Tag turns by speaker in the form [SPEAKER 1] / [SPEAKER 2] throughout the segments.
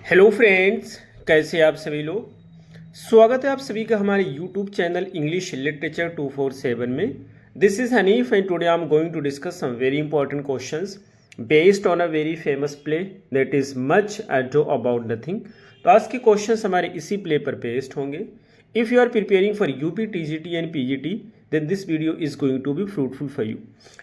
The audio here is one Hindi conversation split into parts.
[SPEAKER 1] हेलो फ्रेंड्स, कैसे आप सभी लोग। स्वागत है आप सभी का हमारे यूट्यूब चैनल इंग्लिश लिटरेचर 247 में। This is Hanif and today I am going to discuss some very important questions based on a very famous play that is much ado about nothing. तो आज के क्वेश्चंस हमारे इसी प्ले पर बेस्ड होंगे। If you are preparing for UP TGT and PGT then this video is going to be fruitful for you.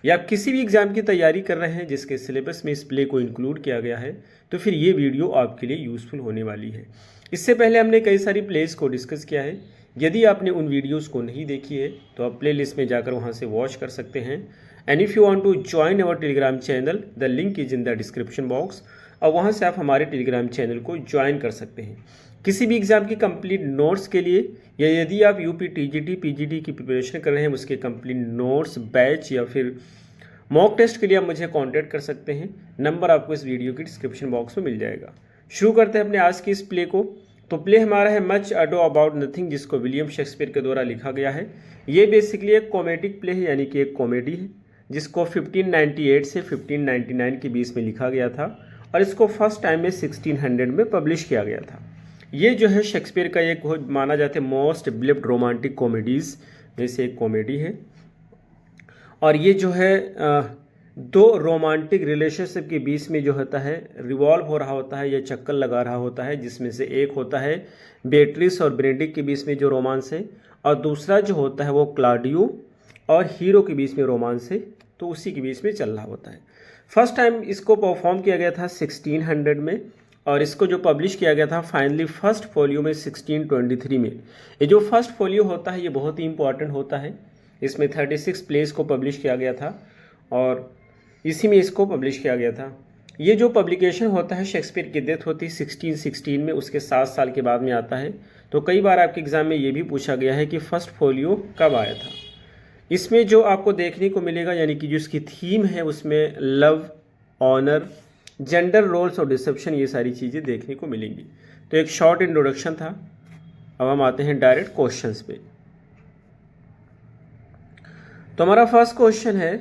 [SPEAKER 1] या आप किसी भी एग्जाम की तैयारी कर रहे हैं जिसके सिलेबस में इस प्ले को इंक्लूड किया गया है तो फिर ये वीडियो आपके लिए यूज़फुल होने वाली है। इससे पहले हमने कई सारी प्लेस को डिस्कस किया है। यदि आपने उन वीडियोस को नहीं देखी है तो आप प्ले लिस्ट में जाकर वहाँ से वॉच कर सकते हैं। And if you want to join our Telegram channel the link is in the description box. और वहाँ से आप हमारे टेलीग्राम चैनल को ज्वाइन कर सकते हैं। किसी भी एग्ज़ाम की कंप्लीट नोट्स के लिए या यदि आप यूपी टीजीटी पीजीटी की प्रिपरेशन कर रहे हैं उसके कंप्लीट नोट्स बैच या फिर मॉक टेस्ट के लिए आप मुझे कांटेक्ट कर सकते हैं। नंबर आपको इस वीडियो की डिस्क्रिप्शन बॉक्स में मिल जाएगा। शुरू करते हैं अपने आज की इस प्ले को। तो प्ले हमारा है मच अडो अबाउट नथिंग, जिसको विलियम शेक्सपियर के द्वारा लिखा गया है। ये बेसिकली एक कॉमेडिक प्ले है, यानी कि एक कॉमेडी है जिसको 1598 से 1599 के बीच में लिखा गया था और इसको फर्स्ट टाइम में 1600 में पब्लिश किया गया था। ये जो है शेक्सपियर का एक माना जाता है मोस्ट बिलीव्ड रोमांटिक कॉमेडीज़ में से एक कॉमेडी है। और ये जो है दो रोमांटिक रिलेशनशिप के बीच में जो होता है रिवॉल्व हो रहा होता है या चक्कर लगा रहा होता है, जिसमें से एक होता है बेट्रिस और ब्रेंडिक के बीच में जो रोमांस है और दूसरा जो होता है वो क्लाउडियो और हीरो के बीच में रोमांस है, तो उसी के बीच में चल रहा होता है। फर्स्ट टाइम इसको परफॉर्म किया गया था 1600 में और इसको जो पब्लिश किया गया था फाइनली फर्स्ट फोलियो में 1623 में। ये जो फर्स्ट फोलियो होता है ये बहुत ही इंपॉर्टेंट होता है। इसमें 36 प्लेस को पब्लिश किया गया था और इसी में इसको पब्लिश किया गया था। ये जो पब्लिकेशन होता है शेक्सपियर की डेथ होती है 1616 में, उसके 7 साल के बाद में आता है। तो कई बार आपके एग्जाम में ये भी पूछा गया है कि फर्स्ट फोलियो कब आया था। इसमें जो आपको देखने को मिलेगा यानी कि जो इसकी थीम है उसमें लव, ऑनर, जेंडर रोल्स और डिसेप्शन, ये सारी चीज़ें देखने को मिलेंगी। तो एक शॉर्ट इंट्रोडक्शन था। अब हम आते हैं डायरेक्ट क्वेश्चंस पे। तो हमारा फर्स्ट क्वेश्चन है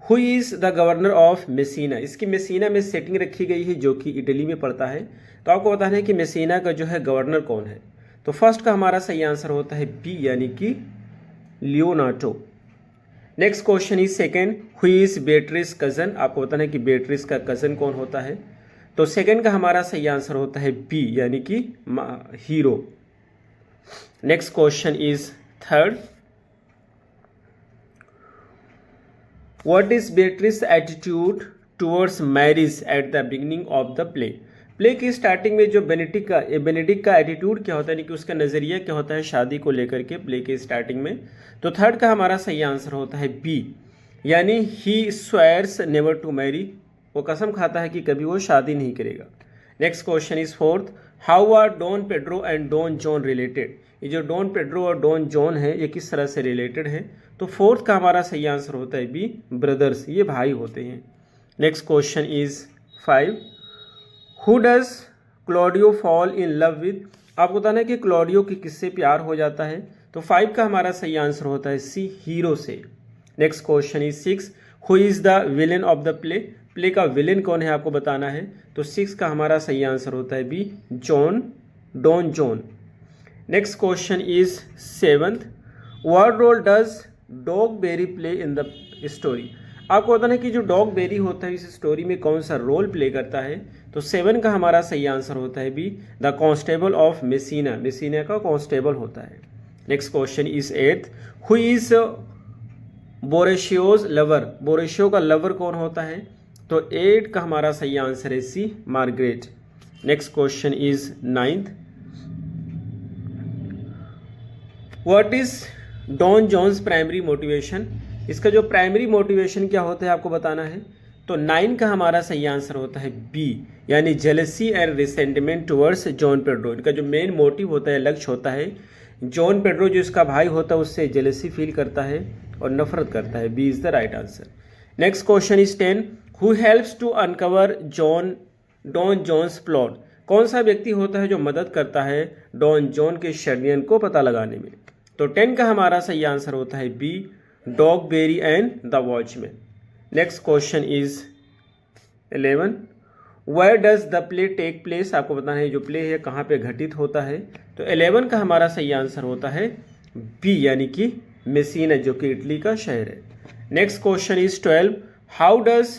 [SPEAKER 1] who is the governor of Messina. इसकी मेसीना में सेटिंग रखी गई है जो कि इटली में पड़ता है। तो आपको बताना है कि मेसीना का जो है गवर्नर कौन है। तो फर्स्ट का हमारा सही आंसर होता है बी, यानी कि Leonardo. Next question is second who is Beatrice cousin. आपको बताना है कि बेट्रिस का कजन कौन होता है। तो सेकेंड का हमारा सही आंसर होता है बी, यानी कि Hero. Next question is third what is Beatrice attitude towards marriage at the beginning of the play. Play की स्टार्टिंग में जो बेनेडिक्ट का एटीट्यूड क्या होता है, यानी कि उसका नज़रिया क्या होता है शादी को लेकर के प्ले के स्टार्टिंग में। तो थर्ड का हमारा सही आंसर होता है बी, यानी ही स्वेयर्स नेवर टू मैरी। वो कसम खाता है कि कभी वो शादी नहीं करेगा। Next question is fourth how are Don Pedro and Don John related. ये जो डॉन पेड्रो और डॉन जॉन है ये किस तरह से रिलेटेड है। तो फोर्थ का हमारा सही आंसर होता है बी, ब्रदर्स, ये भाई होते हैं। Next question is 5 who does Claudio fall in love with. आपको बताना है कि क्लॉडियो की किससे प्यार हो जाता है। तो 5 का हमारा सही आंसर होता है सी, हीरो से। Next question is 6 who is the villain of the play. Play का विलेन कौन है आपको बताना है। तो 6 का हमारा सही आंसर होता है B, Don John. Next question is 7th what role does Dogberry play in the story. आपको बताना है कि जो डॉग बेरी होता है इस स्टोरी में कौन सा रोल प्ले करता है। तो 7 का हमारा सही आंसर होता है B, the constable of Messina. Messina का कॉन्स्टेबल होता है। Next question is 8th who is Borachio's lover. Borachio का लवर कौन होता है। तो 8 का हमारा सही आंसर है C, Margaret. Next question is 9th what is Don John's primary motivation. इसका जो प्राइमरी मोटिवेशन क्या होता है आपको बताना है। तो 9 का हमारा सही आंसर होता है बी, यानी jealousy and resentment towards John Pedro. इनका जो मेन मोटिव होता है, लक्ष्य होता है, जॉन पेड्रो जो इसका भाई होता है उससे जेलसी फील करता है और नफरत करता है। B is the right answer. Next question is 10 who helps to uncover Don John's plot. कौन सा व्यक्ति होता है जो मदद करता है डॉन जॉन के षड्यंत्र को पता लगाने में। तो 10 का हमारा सही आंसर होता है B, Dogberry and the watchman. Next question is 11 where does the play take place, आपको बताना है जो प्ले है कहाँ पे घटित होता है। तो 11 का हमारा सही आंसर होता है बी यानी कि मेसिना जो कि इटली का शहर है। Next question is 12, how does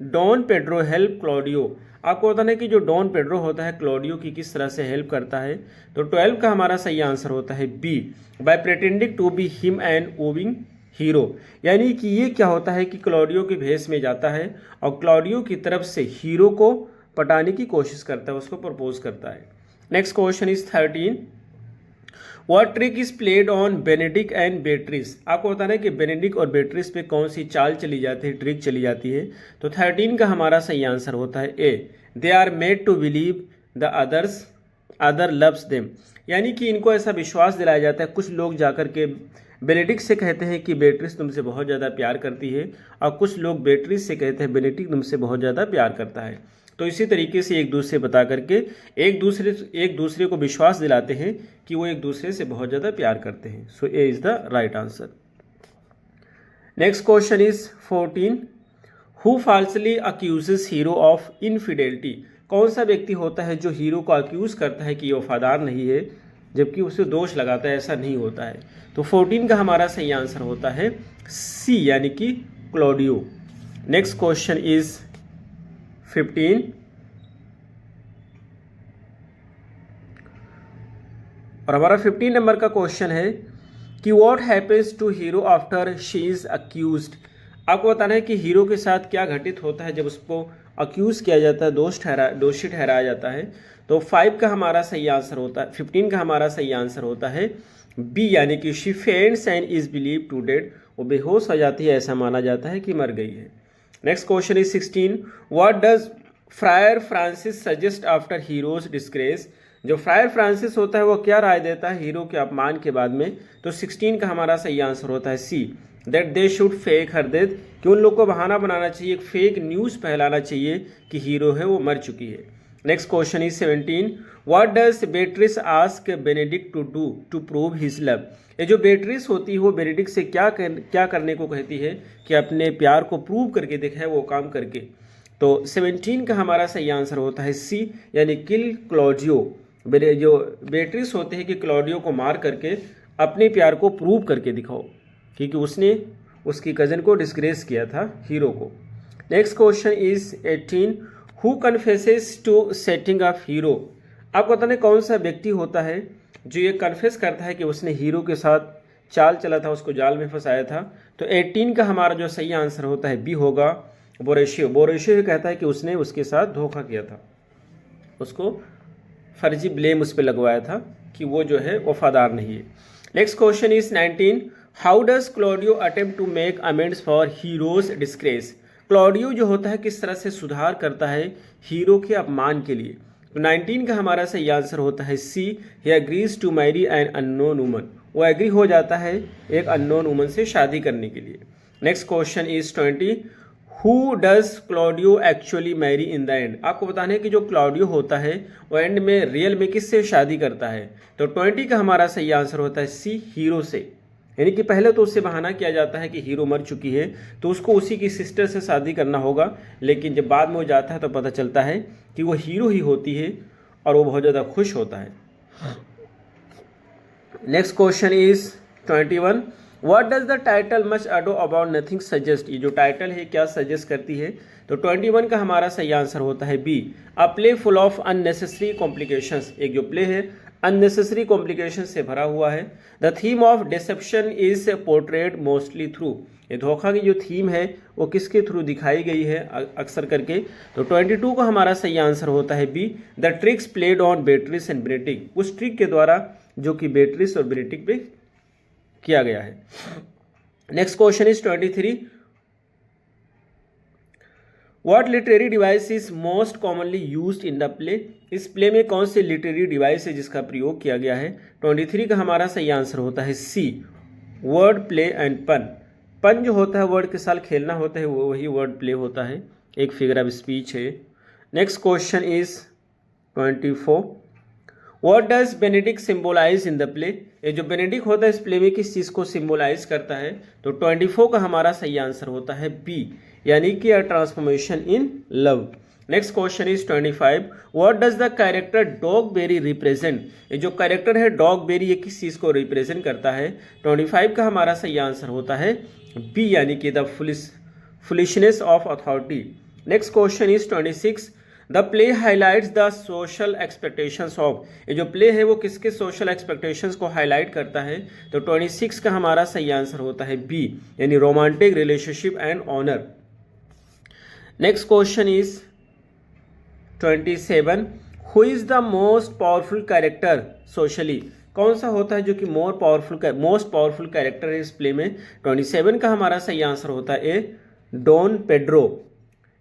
[SPEAKER 1] Don Pedro help Claudio, आपको बताना है कि जो डॉन पेड्रो होता है क्लॉडियो की किस तरह से हेल्प करता है। तो 12 का हमारा सही आंसर होता है B, by pretending to be him and wooing Hero, यानी कि ये क्या होता है कि क्लॉडियो के भेष में जाता है और क्लॉडियो की तरफ से हीरो को पटाने की कोशिश करता है, उसको प्रपोज करता है। Next question is 13, what trick is played on Benedick and Beatrice, आपको बताना है कि बेनेडिक्ट और बेट्रिस पे कौन सी चाल चली जाती है, ट्रिक चली जाती है। तो 13 का हमारा सही आंसर होता है A, they are made to believe the other loves them, यानी कि इनको ऐसा विश्वास दिलाया जाता है, कुछ लोग जाकर के बेनेडिक्ट से कहते हैं कि बेट्रिस तुमसे बहुत ज़्यादा प्यार करती है और कुछ लोग बेट्रिस से कहते हैं बेनेडिक्ट तुमसे बहुत ज़्यादा प्यार करता है। तो इसी तरीके से एक दूसरे बता करके एक दूसरे को विश्वास दिलाते हैं कि वो एक दूसरे से बहुत ज़्यादा प्यार करते हैं। So A is the right answer. Next question is 14, who falsely accuses Hero of infidelity, कौन सा व्यक्ति होता है जो हीरो को अक्यूज करता है कि ये वफादार नहीं है जबकि उसे दोष लगाता है, ऐसा नहीं होता है। तो 14 का हमारा सही आंसर होता है सी यानी कि क्लॉडियो। नेक्स्ट क्वेश्चन इज 15, और हमारा 15 नंबर का क्वेश्चन है कि what happens to Hero after she is accused, आपको बताना है कि हीरो के साथ क्या घटित होता है जब उसको अक्यूज किया जाता है, दोषी ठहराया जाता है। तो 5 का हमारा सही आंसर होता है, 15 का हमारा सही आंसर होता है बी यानी कि she faints and is believe to dead, वो बेहोश हो जाती है, ऐसा माना जाता है कि मर गई है। Next question is 16, what does fryer Francis suggest after heroes disgrace, जो फ्रायर फ्रांसिस होता है वो क्या राय देता है हीरो के अपमान के बाद में। तो 16 का हमारा सही आंसर होता है C, that they should fake her death, कि उन लोग को बहाना बनाना चाहिए, एक फेक न्यूज़ फैलाना चाहिए कि हीरो है वो मर चुकी है। Next question is 17, what does Beatrice ask Benedick to do to prove his love, ये जो बेट्रिस होती है वो बेनेडिक्ट से क्या करने को कहती है कि अपने प्यार को प्रूव करके दिखाए वो काम करके। तो 17 का हमारा सही आंसर होता है सी यानी किल क्लॉडियो, जो बेट्रिस होते हैं कि क्लॉडियो को मार करके अपने प्यार को प्रूव करके दिखाओ, क्योंकि उसने उसकी कज़न को डिस्ग्रेस किया था हीरो को। Next question is 18, who confesses to setting off Hero, आपको बताना कौन सा व्यक्ति होता है जो ये कन्फेस करता है कि उसने हीरो के साथ चाल चला था, उसको जाल में फंसाया था। तो 18 का हमारा जो सही आंसर होता है बी होगा बोरेशियो। बोरेशियो कहता है कि उसने उसके साथ धोखा किया था, उसको फर्जी ब्लेम उस पर लगवाया था कि वो जो है वफादार नहीं है। Next question is 19, how does Claudio attempt to make amends for Hero's disgrace, Claudio जो होता है किस तरह से सुधार करता है हीरो के अपमान के लिए। तो 19 का हमारा सही आंसर होता है C, he agrees to marry an unknown woman, वो एग्री हो जाता है एक अननोन वुमन से शादी करने के लिए। Next question is 20, who does Claudio actually marry in the end, आपको बताना है कि जो क्लॉडियो होता है वो एंड में रियल में किससे शादी करता है। तो 20 का हमारा सही आंसर होता है सी, हीरो से, यानी कि पहले तो उससे बहाना किया जाता है कि हीरो मर चुकी है तो उसको उसी की सिस्टर से शादी करना होगा, लेकिन जब बाद में वो जाता है तो पता चलता है कि वो हीरो ही होती है और वो बहुत ज़्यादा खुश होता है। Next question is 21, what does the title much ado about nothing suggest, ये जो टाइटल है क्या सजेस्ट करती है। तो 21 का हमारा सही आंसर होता है B, a play full of unnecessary complications, एक जो प्ले है अननेसेसरी कॉम्प्लिकेशन से भरा हुआ है। The theme of deception is portrayed mostly through, ये धोखा की जो थीम है वो किसके थ्रू दिखाई गई है अक्सर करके। तो 22 का हमारा सही आंसर होता है B, the tricks played on Beatrice and Benedick, उस ट्रिक के द्वारा जो कि बेट्रिस और बेनेडिक्ट पे किया गया है। Next question is 23, what literary device is most commonly used in the play, इस प्ले में कौन से लिटरेरी डिवाइस है जिसका प्रयोग किया गया है। 23 का हमारा सही आंसर होता है सी, वर्ड प्ले एंड पन, पन जो होता है वर्ड के साथ खेलना होता है वो वही वर्ड प्ले होता है, एक फिगर ऑफ स्पीच है। Next question is 24, what does Benedick symbolise in the play, ये जो बेनेडिक्ट होता है इस प्ले में किस चीज़ को सिंबोलाइज करता है। तो 24 का हमारा सही आंसर होता है बी, यानी कि a transformation in love, next question is 25, what does the character Dogberry represent? ये जो कैरेक्टर है डॉगबेरी ये किस चीज को रिप्रेजेंट करता है? 25 का हमारा सही आंसर होता है बी, यानी कि the foolishness of authority. Next question is 26, the play highlights the social expectations of. ये जो प्ले है वो किसके सोशल एक्सपेक्टेशंस को हाईलाइट करता है? तो 26 का हमारा सही आंसर होता है बी, यानी romantic relationship and honour. Next question is 27, who is the most powerful character socially? कौन सा होता है जो कि मोस्ट पावरफुल कैरेक्टर है इस प्ले में? 27 का हमारा सही आंसर होता है A, Don Pedro.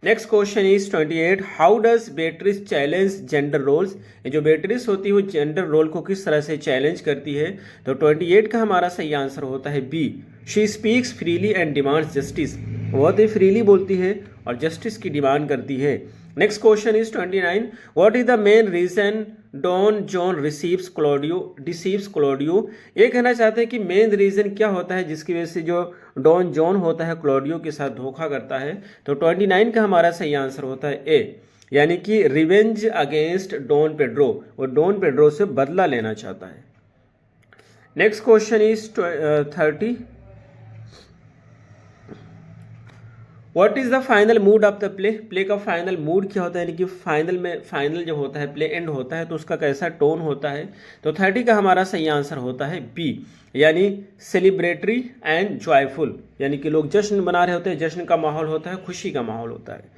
[SPEAKER 1] Next question is 28, how does Beatrice challenge gender roles? ये जो बेट्रिस होती है वो जेंडर रोल को किस तरह से चैलेंज करती है? तो 28 का हमारा सही आंसर होता है B, she speaks freely and demands justice. बहुत ही फ्रीली बोलती है और जस्टिस की डिमांड करती है। Next question is 29, what is the main reason Don John deceives Claudio? ये कहना चाहते हैं कि मेन रीजन क्या होता है जिसकी वजह से जो डॉन जॉन होता है क्लॉडियो के साथ धोखा करता है? तो 29 का हमारा सही आंसर होता है ए, यानी कि रिवेंज अगेंस्ट डॉन पेड्रो, वो डॉन पेड्रो से बदला लेना चाहता है। Next question is 30, what is the final mood off the play? Play का फाइनल मूड क्या होता है, यानी कि फाइनल जो होता है प्ले एंड होता है तो उसका कैसा टोन होता है? तो 30 का हमारा सही आंसर होता है बी, यानी सेलिब्रेटरी एंड जॉयफुल, यानी कि लोग जश्न मना रहे होते हैं, जश्न का माहौल होता है, खुशी का माहौल होता है।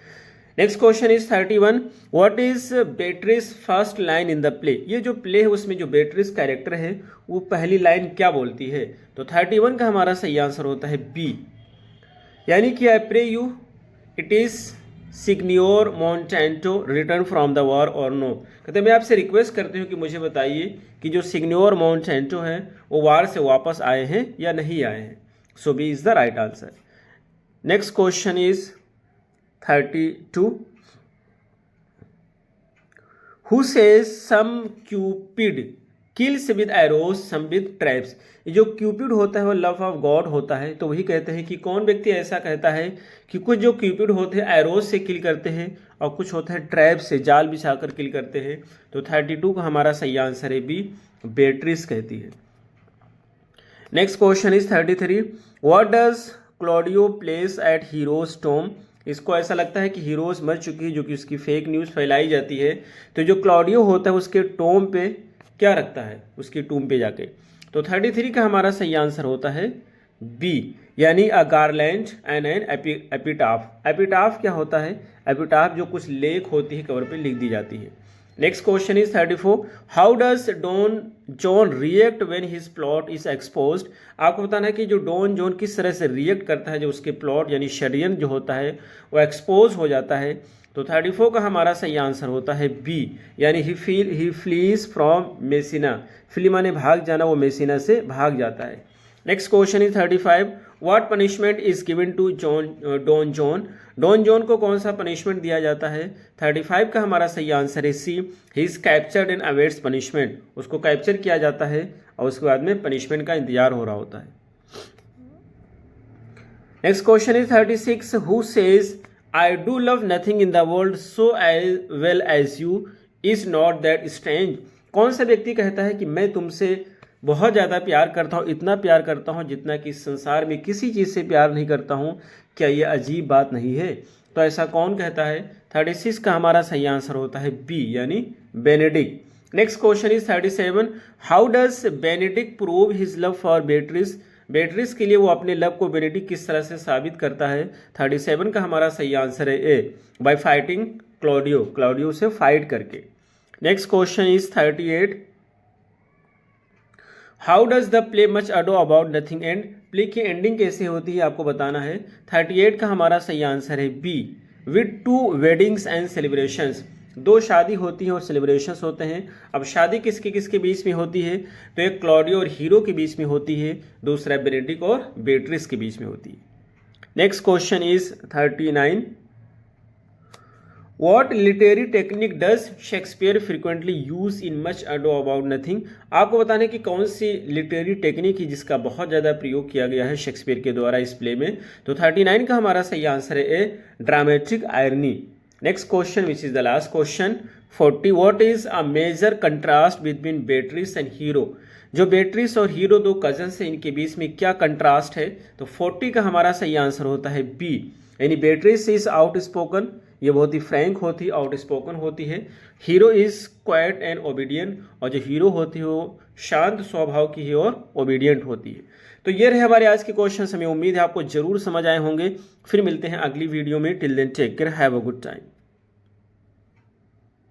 [SPEAKER 1] Next question is 31, what is Beatrice first line in the play? ये जो प्ले है उसमें जो बेट्रिस कैरेक्टर है वो पहली लाइन क्या बोलती है? तो 31 का हमारा सही आंसर होता है बी, यानी कि I pray you it is Signior Montanto return from the war और नो। कहते मैं आपसे रिक्वेस्ट करती हूँ कि मुझे बताइए कि जो सिग्नियोर मोन्टेंटो है वो वार से वापस आए हैं या नहीं आए हैं? So B is the right answer. Next question is 32, who says some Cupid kills with arrows some with traps? ये जो क्यूपिड होता है वो लव ऑफ गॉड होता है, तो वही कहते हैं कि कौन व्यक्ति ऐसा कहता है कि कुछ जो क्यूपिड होते हैं एरोज से किल करते हैं और कुछ होते हैं ट्रैप से, जाल बिछाकर किल करते हैं? तो 32 का हमारा सही आंसर है बी, बेट्रिस कहती है। Next question is 33, what does Claudio place at heroes Tom? इसको ऐसा लगता है कि हीरोज मर चुकी है, जो कि उसकी फेक न्यूज़ फैलाई जाती है। तो जो क्लॉडियो होता है उसके टॉम पे क्या रखता है, उसकी टूम पे जाके? तो 33 का हमारा सही आंसर होता है बी, यानी a garland and an epitaph. Epitaph क्या होता है? एपिटाफ जो कुछ लेख होती है कवर पे लिख दी जाती है। Next question is 34, how does Don John react when his plot is exposed? आपको बताना है कि जो डॉन जॉन किस तरह से रिएक्ट करता है जो उसके प्लॉट यानी षड्यंत्र जो होता है वो एक्सपोज हो जाता है। तो 34 का हमारा सही आंसर होता है बी, यानी he flees from Messina. Flee माने भाग जाना, वो मेसिना से भाग जाता है। Next question is 35, what punishment is given to Don John? Don John को कौन सा पनिशमेंट दिया जाता है? 35 का हमारा सही आंसर है C, he is captured and awaits punishment. उसको कैप्चर किया जाता है और उसके बाद में पनिशमेंट का इंतजार हो रहा होता है। Next question is 36, who says I do love nothing in the world so well as you is not that strange? कौन सा व्यक्ति कहता है कि मैं तुमसे बहुत ज़्यादा प्यार करता हूँ, इतना प्यार करता हूँ जितना कि इस संसार में किसी चीज़ से प्यार नहीं करता हूँ? क्या ये अजीब बात नहीं है? तो ऐसा कौन कहता है? 36 का हमारा सही आंसर होता है बी, यानी Benedick. Next question is 37, how does Benedick prove his love for Beatrice? Beatrice के लिए वो अपने लव को बेनेडिक्ट किस तरह से साबित करता है? 37 का हमारा सही आंसर है A, by fighting Claudio, Claudio से फाइट करके। Next question is 38, how does the play much ado about nothing end? Play की एंडिंग कैसे होती है आपको बताना है। 38 का हमारा सही आंसर है B, with 2 weddings and celebrations. 2 शादी होती हैं और सेलिब्रेशंस होते हैं। अब शादी किसके किसके बीच में होती है? तो एक क्लॉडियो और हीरो के बीच में होती है, दूसरा बेनेडिक्ट और बेट्रिस के बीच में होती है। Next question is 39, what literary technique does Shakespeare frequently use in much ado about nothing? आपको बताना है कि कौन सी लिटरेरी टेक्निक है जिसका बहुत ज़्यादा प्रयोग किया गया है शेक्सपियर के द्वारा इस प्ले में। तो 39 का हमारा सही आंसर है A, dramatic irony. Next question which is the last question 40 what is a major contrast between Beatrice and Hero. जो बेट्रिस और हीरो दो कजन्स हैं इनके बीच में क्या कंट्रास्ट है, तो 40 का हमारा सही आंसर होता है बी, यानी बेट्रिस इज आउटस्पोकन, ये बहुत ही फ्रैंक होती है, आउटस्पोकन होती है। Hero is quiet and obedient, और जो हीरो होती है वो शांत स्वभाव की है और ओबीडियंट होती है। तो ये रहे हमारे आज के क्वेश्चन, हमें उम्मीद है आपको जरूर समझ आए होंगे। फिर मिलते हैं अगली वीडियो में, till then take care, have a good time.